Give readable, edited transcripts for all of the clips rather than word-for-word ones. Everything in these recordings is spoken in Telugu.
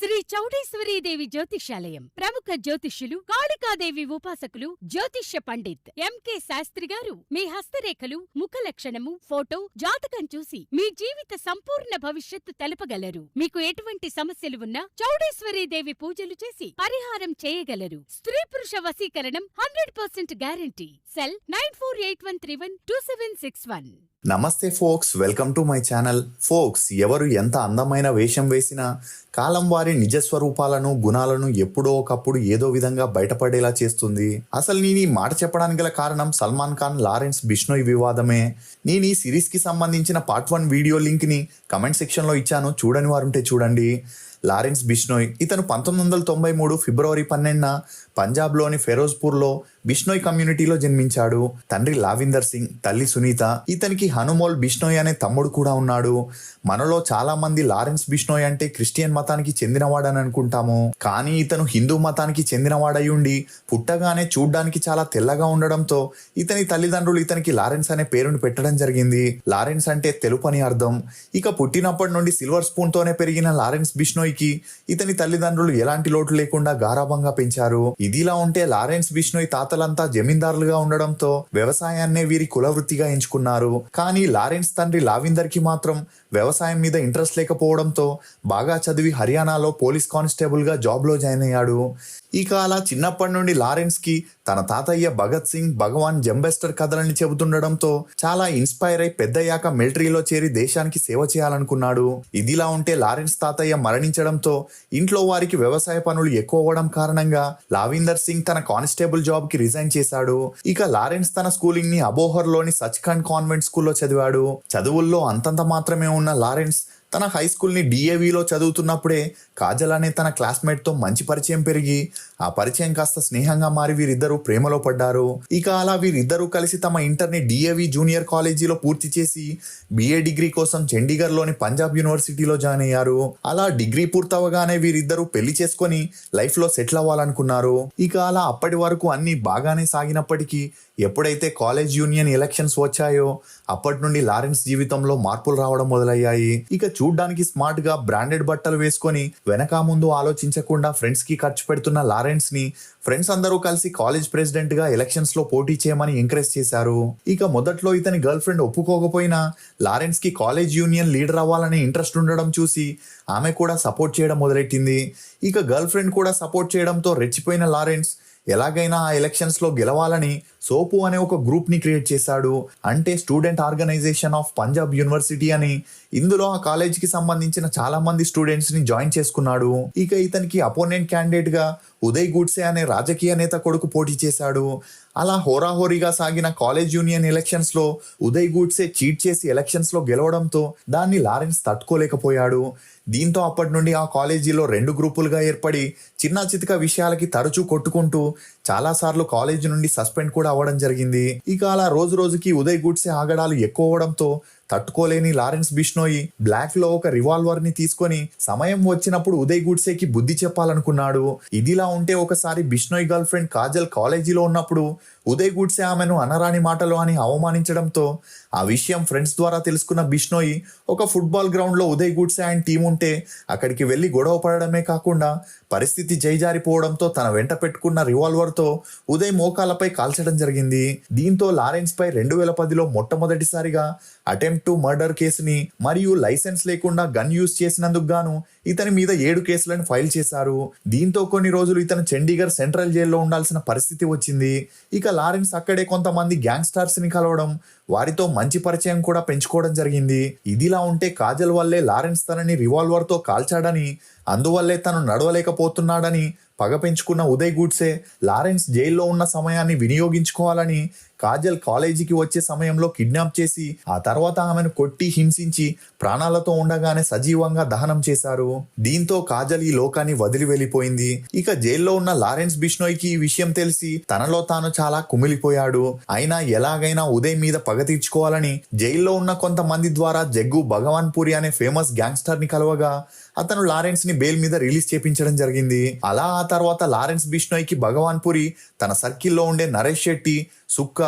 శ్రీ చౌడేశ్వరీదేవి జ్యోతిష్యాలయం ప్రముఖ జ్యోతిష్యులు కాళికాదేవి ఉపాసకులు జ్యోతిష్య పండిత్ ఎంకే శాస్త్రి గారు మీ హస్తరేఖలు ముఖ లక్షణము ఫోటో జాతకం చూసి మీ జీవిత సంపూర్ణ భవిష్యత్తు తెలపగలరు. మీకు ఎటువంటి సమస్యలు ఉన్నా చౌడేశ్వరీదేవి పూజలు చేసి పరిహారం చేయగలరు. స్త్రీ పురుష వశీకరణం 100% గ్యారంటీ. సెల్ 9481312761. నమస్తే folks, welcome to my channel. Folks, ఎవరు ఎంత అందమైన వేషం వేసినా కాలం వారి నిజ స్వరూపాలను గుణాలను ఎప్పుడో ఒకప్పుడు ఏదో విధంగా బయటపడేలా చేస్తుంది. అసలు నేను ఈ మాట చెప్పడానికి గల కారణం సల్మాన్ ఖాన్ లారెన్స్ బిష్నోయ్ వివాదమే. నేను ఈ సిరీస్ కి సంబంధించిన పార్ట్ 1 వీడియో లింక్ ని కమెంట్ సెక్షన్ లో ఇచ్చాను, చూడని వారుంటే చూడండి. లారెన్స్ బిష్నోయ్ ఇతను 1993 ఫిబ్రవరి 12న పంజాబ్లోని ఫెరోజ్పూర్లో బిష్నోయ్ కమ్యూనిటీలో జన్మించాడు. తండ్రి లావిందర్ సింగ్, తల్లి సునీత. ఇతనికి హనుమోల్ బిష్నోయ్ అనే తమ్ముడు కూడా ఉన్నాడు. మనలో చాలా మంది లారెన్స్ బిష్నోయ్ అంటే క్రిస్టియన్ మతానికి చెందినవాడని అనుకుంటాము, కానీ ఇతను హిందూ మతానికి చెందినవాడై ఉండి పుట్టగానే చూడ్డానికి చాలా తెల్లగా ఉండడంతో ఇతని తల్లిదండ్రులు ఇతనికి లారెన్స్ అనే పేరును పెట్టడం జరిగింది. లారెన్స్ అంటే తెలుపు అని అర్థం. ఇక పుట్టినప్పటి నుండి సిల్వర్ స్పూన్ తోనే పెరిగిన లారెన్స్ బిష్నోయ్ కి ఇతని తల్లిదండ్రులు ఎలాంటి లోటు లేకుండా గారాబంగా పెంచారు. ఇదిలా ఉంటే లారెన్స్ బిష్నోయ్ తాతలంతా జమీందారులుగా ఉండడంతో వ్యవసాయాన్నే వీరి కులవృత్తిగా ఎంచుకున్నారు. కానీ లారెన్స్ తండ్రి లావిందర్ కి మాత్రం వ్యవసాయం మీద ఇంట్రెస్ట్ లేకపోవడంతో బాగా చదివి హర్యానాలో పోలీస్ కానిస్టేబుల్ గా జాబ్ లో జాయిన్ అయ్యాడు. ఇక అలా చిన్నప్పటి నుండి లారెన్స్ కి తన తాతయ్య భగత్ సింగ్, భగవాన్ జంబెస్టర్ కథలని చెబుతుండడంతో చాలా ఇన్స్పైర్ అయి పెద్దయ్యాక మిలిటరీలో చేరి దేశానికి సేవ చేయాలనుకున్నాడు. ఇదిలా ఉంటే లారెన్స్ తాతయ్య మరణించడంతో ఇంట్లో వారికి వ్యవసాయ పనులు ఎక్కువ అవ్వడం కారణంగా లావిందర్ సింగ్ తన కానిస్టేబుల్ జాబ్ కి రిజైన్ చేశాడు. ఇక లారెన్స్ తన స్కూలింగ్ ని అబోహర్ లోని సచ్ఖండ్ కాన్వెంట్ స్కూల్లో చదివాడు. చదువుల్లో అంతంత మాత్రమే ఉన్న లారెన్స్ తన హై స్కూల్ని డిఏవిలో చదువుతున్నప్పుడే కాజల్ అనే తన క్లాస్మేట్తో మంచి పరిచయం పెరిగి ఆ పరిచయం కాస్త స్నేహంగా మారి వీరిద్దరూ ప్రేమలో పడ్డారు. ఇక అలా వీరిద్దరూ కలిసి తమ ఇంటర్ని డిఏవి జూనియర్ కాలేజీలో పూర్తి చేసి బిఏ డిగ్రీ కోసం చండీగఢ్లోని పంజాబ్ యూనివర్సిటీలో జాయిన్ అయ్యారు. అలా డిగ్రీ పూర్తవగానే వీరిద్దరూ పెళ్లి చేసుకొని లైఫ్లో సెటిల్ అవ్వాలనుకున్నారు. ఇక అలా అప్పటి వరకు అన్ని బాగానే సాగినప్పటికీ ఎప్పుడైతే కాలేజ్ యూనియన్ ఎలక్షన్స్ వచ్చాయో అప్పటి నుండి లారెన్స్ జీవితంలో మార్పులు రావడం మొదలయ్యాయి. ఇక చూడ్డానికి స్మార్ట్ గా బ్రాండెడ్ బట్టలు వేసుకొని వెనక ముందు ఆలోచించకుండా ఫ్రెండ్స్ కి ఖర్చు పెడుతున్న లారెన్స్ ని ఫ్రెండ్స్ అందరూ కలిసి కాలేజ్ ప్రెసిడెంట్ గా ఎలక్షన్స్ లో పోటీ చేయమని ఎంకరేజ్ చేశారు. ఇక మొదట్లో ఇతని గర్ల్ ఫ్రెండ్ ఒప్పుకోకపోయినా లారెన్స్ కి కాలేజ్ యూనియన్ లీడర్ అవ్వాలనే ఇంట్రెస్ట్ ఉండడం చూసి ఆమె కూడా సపోర్ట్ చేయడం మొదలెట్టింది. ఇక గర్ల్ ఫ్రెండ్ కూడా సపోర్ట్ చేయడంతో రెచ్చిపోయిన లారెన్స్ ఎలాగైనా ఆ ఎలక్షన్స్ లో గెలవాలని సోపు అనే ఒక గ్రూప్ ని క్రియేట్ చేశాడు. అంటే student organisation of Punjab university అని. ఇందులో ఆ కాలేజీకి సంబంధించిన చాలా మంది స్టూడెంట్స్ ని జాయిన్ చేసుకున్నాడు. ఇక ఇతనికి అపోనెంట్ క్యాండిడేట్ గా ఉదయ్ గూడ్సే అనే రాజకీయ నేత కొడుకు పోటీ చేశాడు. అలా హోరాహోరీగా సాగిన కాలేజ్ యూనియన్ ఎలక్షన్స్ లో ఉదయ్ గూడ్సే చీట్ చేసి ఎలక్షన్స్ లో గెలవడంతో దాన్ని లారెన్స్ తట్టుకోలేకపోయాడు. దీంతో అప్పటి నుండి ఆ కాలేజీలో 2 గ్రూపులుగా ఏర్పడి చిన్న చితక విషయాలకి తరచూ కొట్టుకుంటూ చాలాసార్లు కాలేజీ నుండి సస్పెండ్ కూడా అవ్వడం జరిగింది. ఇక అలా రోజు రోజుకి ఉదయ్ గూడ్సే ఆగడాలు ఎక్కువ అవడంతో తట్టుకోలేని లారెన్స్ బిష్నోయ్ బ్లాక్ లో ఒక రివాల్వర్ ని తీసుకొని సమయం వచ్చినప్పుడు ఉదయ్ గూడ్సేకి బుద్ధి చెప్పాలనుకున్నాడు. ఇదిలా ఉంటే ఒకసారి బిష్నోయ్ గర్ల్ ఫ్రెండ్ కాజల్ కాలేజీలో ఉన్నప్పుడు ఉదయ్ గూడ్సే ఆమెను అనరాని మాటలు అని అవమానించడంతో ఆ విషయం ఫ్రెండ్స్ ద్వారా తెలుసుకున్న బిష్నోయ్ ఒక ఫుట్బాల్ గ్రౌండ్ లో ఉదయ్ గూడ్సే ఆయన టీం ఉంటే అక్కడికి వెళ్లి గొడవ పడడమే కాకుండా పరిస్థితి జైజారిపోవడంతో తన వెంట పెట్టుకున్న రివాల్వర్ తో ఉదయ్ మోకాలపై కాల్చడం జరిగింది. దీంతో లారెన్స్ పై 2010లో మొట్టమొదటిసారిగా అటెంప్ట్ టు మర్డర్ కేసుని మరియు లైసెన్స్ లేకుండా గన్ యూజ్ చేసినందుకు గాను ఇతని మీద 7 కేసులను ఫైల్ చేశారు. దీంతో కొన్ని రోజులు ఇతను చండీగఢ్ సెంట్రల్ జైల్లో ఉండాల్సిన పరిస్థితి వచ్చింది. ఇక లారెన్స్ అక్కడే కొంతమంది గ్యాంగ్స్టర్స్ ని కలవడం, వారితో మంచి పరిచయం కూడా పెంచుకోవడం జరిగింది. ఇదిలా ఉంటే కాజల్ వల్లే లారెన్స్ తనని రివాల్వర్ తో కాల్చాడని, అందువల్లే తను నడవలేకపోతున్నాడని పగ పెంచుకున్న ఉదయ్ గూడ్సే లారెన్స్ జైల్లో ఉన్న సమయాన్ని వినియోగించుకోవాలని కాజల్ కాలేజీకి వచ్చే సమయంలో కిడ్నాప్ చేసి ఆ తర్వాత ఆమెను కొట్టి హింసించి ప్రాణాలతో ఉండగానే సజీవంగా దహనం చేశారు. దీంతో కాజల్ ఈ లోకాన్ని వదిలి వెళ్ళిపోయింది. ఇక జైల్లో ఉన్న లారెన్స్ బిష్నోయ్ కి ఈ విషయం తెలిసి తనలో తాను చాలా కుమిలిపోయాడు. అయినా ఎలాగైనా ఉదయ్ మీద పగ తీర్చుకోవాలని జైల్లో ఉన్న కొంతమంది ద్వారా జగ్గు భగవాన్ పూరి అనే ఫేమస్ గ్యాంగ్స్టర్ ని కలవగా అతను లారెన్స్ ని బెయిల్ మీద రిలీజ్ చేపించడం జరిగింది. అలా ఆ తర్వాత లారెన్స్ బిష్నోయ్ కి భగవాన్ పూరి తన సర్కిల్లో ఉండే Naresh Shetty, Sukka,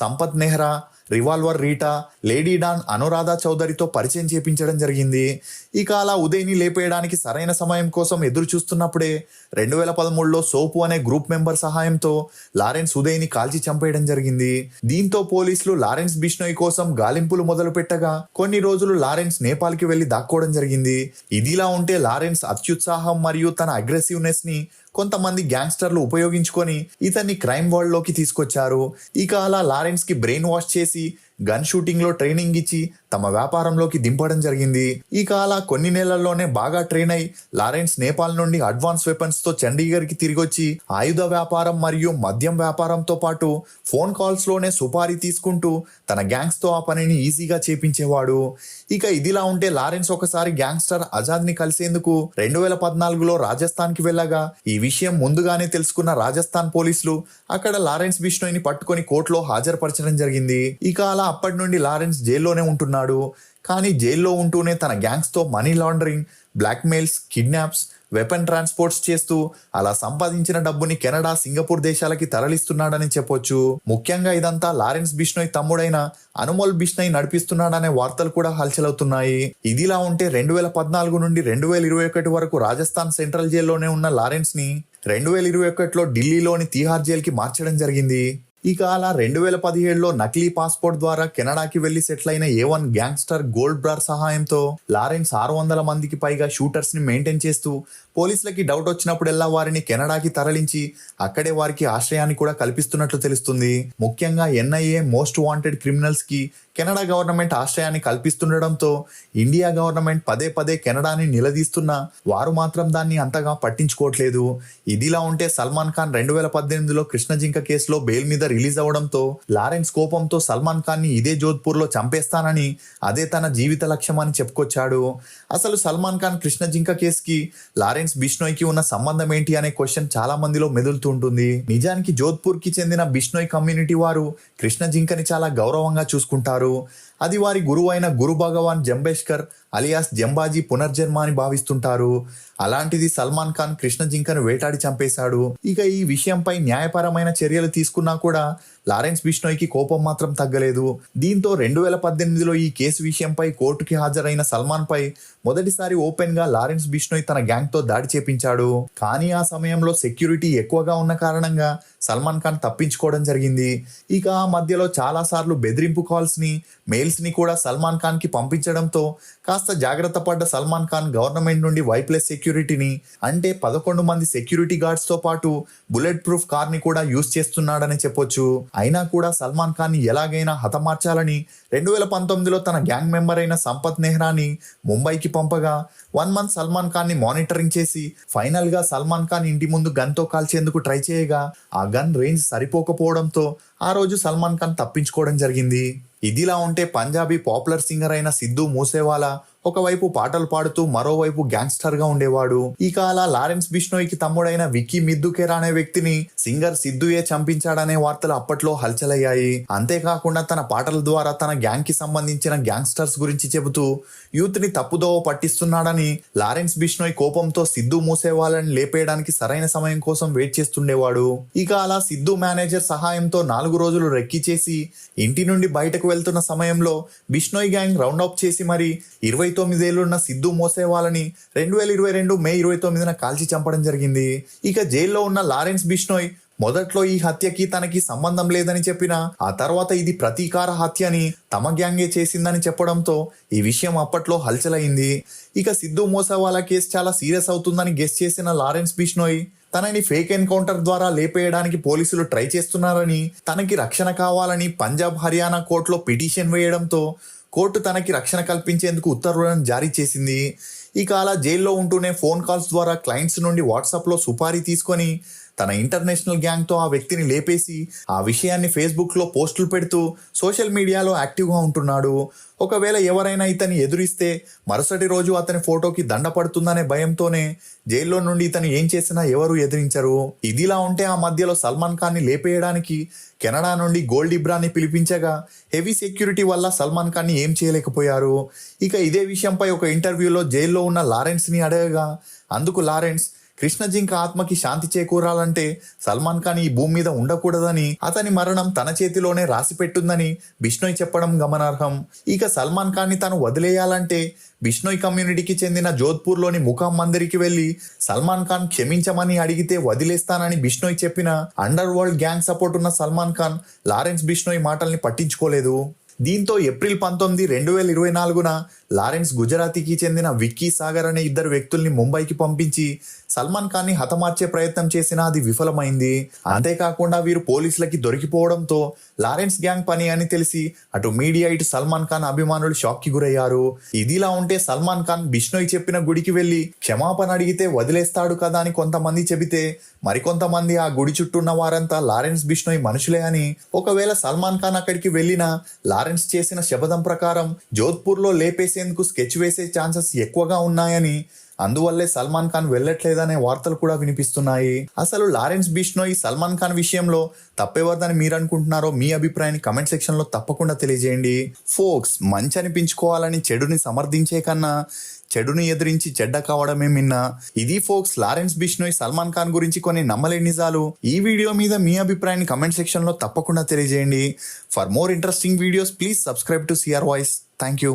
Sampath Nehra, revolver Rita, lady don Anuradha చౌదరితో పరిచయం చేపించడం జరిగింది. ఇక అలా ఉదయ్ని లేపేయడానికి సరైన సమయం కోసం ఎదురు చూస్తున్నప్పుడే 2013లో సోపు అనే గ్రూప్ మెంబర్ సహాయంతో లారెన్స్ ఉదయ్ని కాల్చి చంపేయడం జరిగింది. దీంతో పోలీసులు లారెన్స్ బిష్నోయ్ కోసం గాలింపులు మొదలు పెట్టగా కొన్ని రోజులు లారెన్స్ నేపాల్కి వెళ్లి దాక్కోవడం జరిగింది. ఇదిలా ఉంటే లారెన్స్ అత్యుత్సాహం మరియు తన అగ్రెసివ్నెస్ ని కొంతమంది గ్యాంగ్స్టర్లు ఉపయోగించుకొని ఇతన్ని క్రైమ్ వరల్డ్ లోకి తీసుకొచ్చారు. ఇక అలా లారెన్స్ కి బ్రెయిన్ వాష్ చేసి గన్ షూటింగ్ లో ట్రైనింగ్ ఇచ్చి తమ వ్యాపారంలోకి దింపడం జరిగింది. ఇక అలా కొన్ని నెలల్లోనే బాగా ట్రైన్ అయి లారెన్స్ నేపాల్ నుండి అడ్వాన్స్ వెపన్స్ తో చండీగఢ్ కి తిరిగొచ్చి ఆయుధ వ్యాపారం మరియు మద్యం వ్యాపారంతో పాటు ఫోన్ కాల్స్ లోనే సుపారీ తీసుకుంటూ తన గ్యాంగ్స్ తో ఆ పనిని ఈజీగా చేపించేవాడు. ఇక ఇదిలా ఉంటే లారెన్స్ ఒకసారి గ్యాంగ్స్టర్ ఆజాద్ ని కలిసేందుకు 2014లో రాజస్థాన్ కి వెళ్ళగా ఈ విషయం ముందుగానే తెలుసుకున్న రాజస్థాన్ పోలీసులు అక్కడ లారెన్స్ బిష్నోయ్ ని పట్టుకొని కోర్టులో హాజరుపరచడం జరిగింది. ఇక అలా అప్పటి నుండి లారెన్స్ జైల్లోనే ఉంటున్నాడు. కానీ జైల్లో ఉంటూనే తన గ్యాంగ్స్ తో money laundering, blackmails, kidnaps, weapon transports చేస్తూ అలా సంపాదించిన డబ్బుని కెనడా, సింగపూర్ దేశాలకి తరలిస్తున్నాడని చెప్పొచ్చు. ముఖ్యంగా ఇదంతా లారెన్స్ బిష్నోయ్ తమ్ముడైన అనుమోల్ బిష్నోయ్ నడిపిస్తున్నాడనే వార్తలు కూడా హల్చలవుతున్నాయి. ఇదిలా ఉంటే 2014 నుండి 2021 వరకు రాజస్థాన్ సెంట్రల్ జైల్లోనే ఉన్న లారెన్స్ ని 2021లో ఢిల్లీలోని తిహార్ జైలుకి మార్చడం జరిగింది. ఇక అలా 2017లో నకిలీ పాస్పోర్ట్ ద్వారా కెనడాకి వెళ్లి సెటిల్ అయిన A1 గ్యాంగ్స్టర్ గోల్డ్ బ్రార్ సహాయంతో లారెన్స్ 600 మందికి పైగా షూటర్స్ ని మెయింటైన్ చేస్తూ పోలీసులకి డౌట్ వచ్చినప్పుడల్లా వారిని కెనడాకి తరలించి అక్కడే వారికి ఆశ్రయాన్ని కూడా కల్పిస్తున్నట్లు తెలుస్తుంది. ముఖ్యంగా NIA మోస్ట్ వాంటెడ్ క్రిమినల్స్ కి కెనడా గవర్నమెంట్ ఆశ్రయాన్ని కల్పిస్తుండడంతో ఇండియా గవర్నమెంట్ పదే పదే కెనడాని నిలదీస్తున్నా వారు మాత్రం దాన్ని అంతగా పట్టించుకోవట్లేదు. ఇదిలా ఉంటే సల్మాన్ ఖాన్ 2018లో కృష్ణజింక కేసులో బెయిల్ మీద రిలీజ్ అవడంతో లారెన్స్ కోపంతో సల్మాన్ ఖాన్ ని ఇదే జోధ్పూర్ లో చంపేస్తానని, అదే తన జీవిత లక్ష్యం అని చెప్పుకొచ్చాడు. అసలు సల్మాన్ ఖాన్ కృష్ణజింక కేసుకి లారెన్స్ బిష్నోయ్ కి ఉన్న సంబంధం ఏంటి అనే క్వశ్చన్ చాలా మందిలో మెదులుతూ ఉంటుంది. నిజానికి జోధ్పూర్ కి చెందిన బిష్నోయ్ కమ్యూనిటీ వారు కృష్ణజింకని చాలా గౌరవంగా చూసుకుంటారు. అది వారి గురువు అయిన గురు భగవాన్ జంబేష్కర్ అలియాస్ జంబాజీ పునర్జన్మ అని భావిస్తుంటారు. అలాంటిది సల్మాన్ ఖాన్ కృష్ణజింకను వేటాడి చంపేశాడు. ఇక ఈ విషయంపై న్యాయపరమైన చర్యలు తీసుకున్నా కూడా లారెన్స్ బిష్నోయ్ కి కోపం మాత్రం తగ్గలేదు. దీంతో 2018లో ఈ కేసు విషయంపై కోర్టుకి హాజరైన సల్మాన్ పై మొదటిసారి ఓపెన్ గా లారెన్స్ బిష్నోయ్ తన గ్యాంగ్ తో దాడి చేపించాడు. కానీ ఆ సమయంలో సెక్యూరిటీ ఎక్కువగా ఉన్న కారణంగా సల్మాన్ ఖాన్ తప్పించుకోవడం జరిగింది. ఇక ఆ మధ్యలో చాలా సార్లు బెదిరింపు కాల్స్ ని, మెయిల్స్ ని కూడా సల్మాన్ ఖాన్ కి పంపించడంతో కాస్త జాగ్రత్త పడ్డ సల్మాన్ ఖాన్ గవర్నమెంట్ నుండి వైప్లెస్ సెక్యూరిటీని, అంటే 11 మంది సెక్యూరిటీ గార్డ్స్ తో పాటు బుల్లెట్ ప్రూఫ్ కార్ ని కూడా యూజ్ చేస్తున్నాడని చెప్పొచ్చు. అయినా కూడా సల్మాన్ ఖాన్ ని ఎలాగైనా హతమార్చాలని 2019లో తన గ్యాంగ్ మెంబర్ అయిన సంపత్ నెహ్రాని ముంబైకి పంపగా 1 మంత్ సల్మాన్ ఖాన్ ని మానిటరింగ్ చేసి ఫైనల్ గా సల్మాన్ ఖాన్ ఇంటి ముందు గన్ తో కాల్చేందుకు ట్రై చేయగా ఆ గన్ రేంజ్ సరిపోకపోవడంతో ఆ రోజు సల్మాన్ ఖాన్ తప్పించుకోవడం జరిగింది. ఇదిలా ఉంటే పంజాబీ పాపులర్ సింగర్ అయిన సిద్ధు మూసేవాలా ఒకవైపు పాటలు పాడుతూ మరోవైపు గ్యాంగ్స్టర్ గా ఉండేవాడు. ఇక అలా లారెన్స్ బిష్నోయ్ కి తమ్ముడైన విక్కీ మిద్దుకేరా అనే వ్యక్తిని సింగర్ సిద్ధుయే చంపించాడనే వార్తలు అప్పట్లో హల్చలయ్యాయి. అంతేకాకుండా తన పాటల ద్వారా తన గ్యాంగ్ కి సంబంధించిన గ్యాంగ్స్టర్స్ గురించి చెబుతూ యూత్ ని తప్పుదోవ పట్టిస్తున్నాడని లారెన్స్ బిష్నోయ్ కోపంతో సిద్ధు మూసేవాళ్ళని లేపేయడానికి సరైన సమయం కోసం వెయిట్ చేస్తుండేవాడు. ఇక అలా సిద్ధు మేనేజర్ సహాయంతో 4 రోజులు రెక్కి చేసి ఇంటి నుండి బయటకు వెళ్తున్న సమయంలో బిష్నోయ్ గ్యాంగ్ రౌండ్ అప్ చేసి మరి 29 ఏళ్లున్న సిద్ధు మోసేవాళ్ళని 2022 మే 29న కాల్చి చంపడం జరిగింది. ఇక జైల్లో ఉన్న లారెన్స్ బిష్నోయ్ మొదట్లో ఈ హత్యకి తనకి సంబంధం లేదని చెప్పినా ఆ తర్వాత ఇది ప్రతీకార హత్య అని తమ గ్యాంగే చేసిందని చెప్పడంతో ఈ విషయం అప్పట్లో హల్చలైంది. ఇక సిద్ధు మోసేవాళ్ళ కేసు చాలా సీరియస్ అవుతుందని గెస్ చేసిన లారెన్స్ బిష్నోయ్ తనని ఫేక్ ఎన్కౌంటర్ ద్వారా లేపేయడానికి పోలీసులు ట్రై చేస్తున్నారని, తనకి రక్షణ కావాలని పంజాబ్, హర్యానా కోర్టులో పిటిషన్ వేయడంతో కోర్టు తనకి రక్షణ కల్పించేందుకు ఉత్తర్వులను జారీ చేసింది. ఇక అలా జైల్లో ఉంటూనే ఫోన్ కాల్స్ ద్వారా క్లయింట్స్ నుండి వాట్సాప్లో సుపారీ తీసుకొని తన ఇంటర్నేషనల్ గ్యాంగ్తో ఆ వ్యక్తిని లేపేసి ఆ విషయాన్ని ఫేస్బుక్లో పోస్టులు పెడుతూ సోషల్ మీడియాలో యాక్టివ్గా ఉంటున్నాడు. ఒకవేళ ఎవరైనా ఇతన్ని ఎదురిస్తే మరుసటి రోజు అతని ఫోటోకి దండ పడుతుందనే భయంతోనే జైల్లో నుండి ఇతను ఏం చేసినా ఎవరు ఎదిరించరు. ఇదిలా ఉంటే ఆ మధ్యలో సల్మాన్ ఖాన్ ని లేపేయడానికి కెనడా నుండి గోల్డ్ ఇబ్రాని పిలిపించగా హెవీ సెక్యూరిటీ వల్ల సల్మాన్ ఖాన్ ని ఏం చేయలేకపోయారు. ఇక ఇదే విషయంపై ఒక ఇంటర్వ్యూలో జైల్లో ఉన్న లారెన్స్ ని అడగగా అందుకు లారెన్స్ కృష్ణ జింక ఆత్మకి శాంతి చేకూరాలంటే సల్మాన్ ఖాన్ ఈ భూమి మీద ఉండకూడదని, అతని మరణం తన చేతిలోనే రాసిపెట్టుందని బిష్నోయ్ చెప్పడం గమనార్హం. ఇక సల్మాన్ ఖాన్ ని తను వదిలేయాలంటే బిష్నోయ్ కమ్యూనిటీకి చెందిన జోధ్పూర్లోని ముఖాం మందిరికి వెళ్లి సల్మాన్ ఖాన్ క్షమించమని అడిగితే వదిలేస్తానని బిష్నోయ్ చెప్పిన అండర్ వరల్డ్ గ్యాంగ్ సపోర్ట్ ఉన్న సల్మాన్ ఖాన్ లారెన్స్ బిష్నోయ్ మాటల్ని పట్టించుకోలేదు. దీంతో ఏప్రిల్ 19, 2024న లారెన్స్ గుజరాతీకి చెందిన విక్కీ సాగర్ అనే ఇద్దరు వ్యక్తుల్ని ముంబైకి పంపించి సల్మాన్ ఖాన్ ని హతమార్చే ప్రయత్నం చేసినా అది విఫలమైంది. అంతేకాకుండా వీరు పోలీసులకి దొరికిపోవడంతో లారెన్స్ గ్యాంగ్ పని అని తెలిసి అటు మీడియా ఇటు సల్మాన్ ఖాన్ అభిమానులు షాక్ కి గురయ్యారు. ఇదిలా ఉంటే సల్మాన్ ఖాన్ బిష్నోయ్ చెప్పిన గుడికి వెళ్లి క్షమాపణ అడిగితే వదిలేస్తాడు కదా అని కొంతమంది చెబితే, మరికొంతమంది ఆ గుడి చుట్టూ ఉన్న వారంతా లారెన్స్ బిష్నోయ్ మనుషులే అని, ఒకవేళ సల్మాన్ ఖాన్ అక్కడికి వెళ్ళినా లారెన్స్ చేసిన శపథం ప్రకారం జోధ్పూర్ లో లేపేసేందుకు స్కెచ్ వేసే ఛాన్సెస్ ఎక్కువగా ఉన్నాయని, అందువల్లే సల్మాన్ ఖాన్ వెళ్ళట్లేదనే వార్తలు కూడా వినిపిస్తున్నాయి. అసలు లారెన్స్ బిష్నోయ్ సల్మాన్ ఖాన్ విషయంలో తప్పెవరిదని మీరు అనుకుంటున్నారో మీ అభిప్రాయాన్ని కమెంట్ సెక్షన్ లో తప్పకుండా తెలియజేయండి. ఫోక్స్, మంచి అనిపించుకోవాలని చెడుని సమర్థించే కన్నా చెడుని ఎదిరించి చెడ్డ కావడమే మిన్న. ఇది ఫోక్స్ లారెన్స్ బిష్నోయ్ సల్మాన్ ఖాన్ గురించి కొన్ని నమ్మలేని నిజాలు. ఈ వీడియో మీద మీ అభిప్రాయాన్ని కమెంట్ సెక్షన్ లో తప్పకుండా తెలియజేయండి. For more interesting videos please subscribe to CR voice. Thank you.